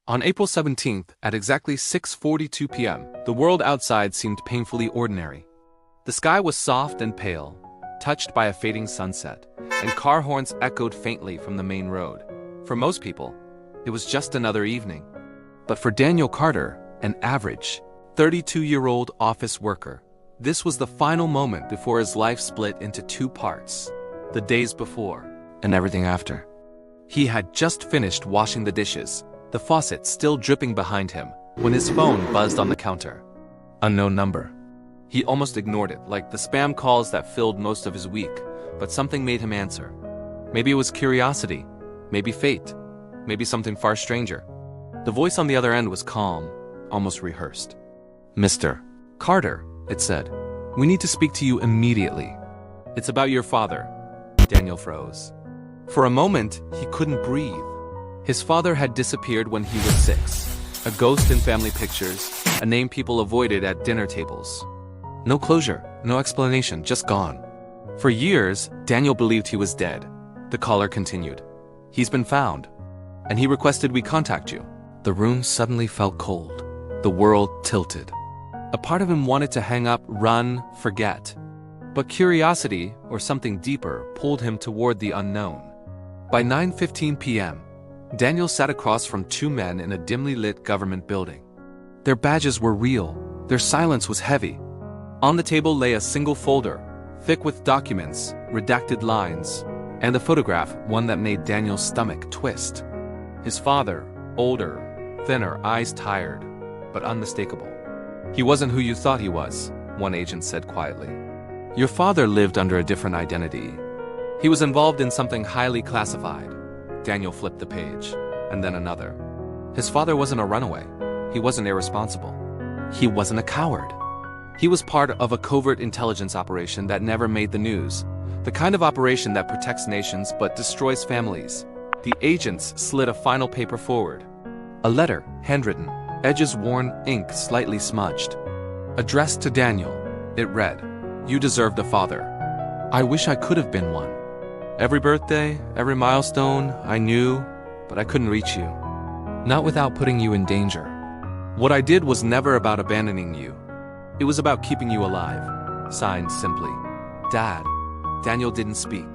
On April 17th, at exactly 6:42 p.m., the world outside seemed painfully ordinary. The sky was soft and pale, touched by a fading sunset, and car horns echoed faintly from the main road. For most people, it was just another evening. But for Daniel Carter, an average, 32-year-old office worker, this was the final moment before his life split into two parts: the days before and everything after. He had just finished washing the dishes, the faucet still dripping behind him, when his phone buzzed on the counter. Unknown number. He almost ignored it, like the spam calls that filled most of his week, but something made him answer. Maybe it was curiosity, maybe fate, maybe something far stranger. The voice on the other end was calm, almost rehearsed. "Mr. Carter," it said, "we need to speak to you immediately." "It's about your father." Daniel froze. For a moment, he couldn't breathe. His father had disappeared when he was 6, a ghost in family pictures, a name people avoided at dinner tables. No closure, no explanation, just gone. For years, Daniel believed he was dead. The caller continued. "He's been found, and he requested we contact you." The room suddenly felt cold. The world tilted. A part of him wanted to hang up, run, forget. But curiosity, or something deeper, pulled him toward the unknown. By 9:15 p.m., Daniel sat across from two men in a dimly lit government building. Their badges were real. Their silence was heavy. On the table lay a single folder, thick with documents, redacted lines, and a photograph, one that made Daniel's stomach twist. His father, older, thinner, eyes tired, but unmistakable. "He wasn't who you thought he was," one agent said quietly. "Your father lived under a different identity. He was involved in something highly classified." Daniel flipped the page, and then another. His father wasn't a runaway. He wasn't irresponsible. He wasn't a coward. He was part of a covert intelligence operation that never made the news, the kind of operation that protects nations but destroys families. The agents slid a final paper forward. A letter, handwritten, edges worn, ink slightly smudged. Addressed to Daniel, it read, "You deserved a father. I wish I could have been one. Every birthday, every milestone, I knew, but I couldn't reach you. Not without putting you in danger. What I did was never about abandoning you. It was about keeping you alive." Signed simply, Dad. Daniel didn't speak.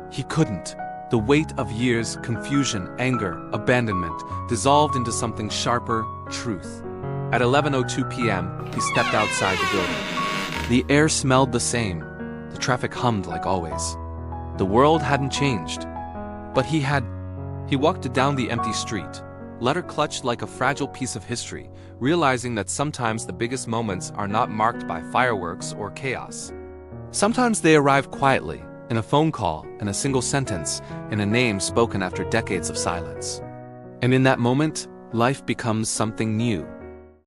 He couldn't. The weight of years, confusion, anger, abandonment, dissolved into something sharper, truth. At 11:02 p.m., he stepped outside the building. The air smelled the same. The traffic hummed like always. The world hadn't changed. But he had. He walked down the empty street, letter clutched like a fragile piece of history, realizing that sometimes the biggest moments are not marked by fireworks or chaos. Sometimes they arrive quietly, in a phone call, in a single sentence, in a name spoken after decades of silence. And in that moment, life becomes something new.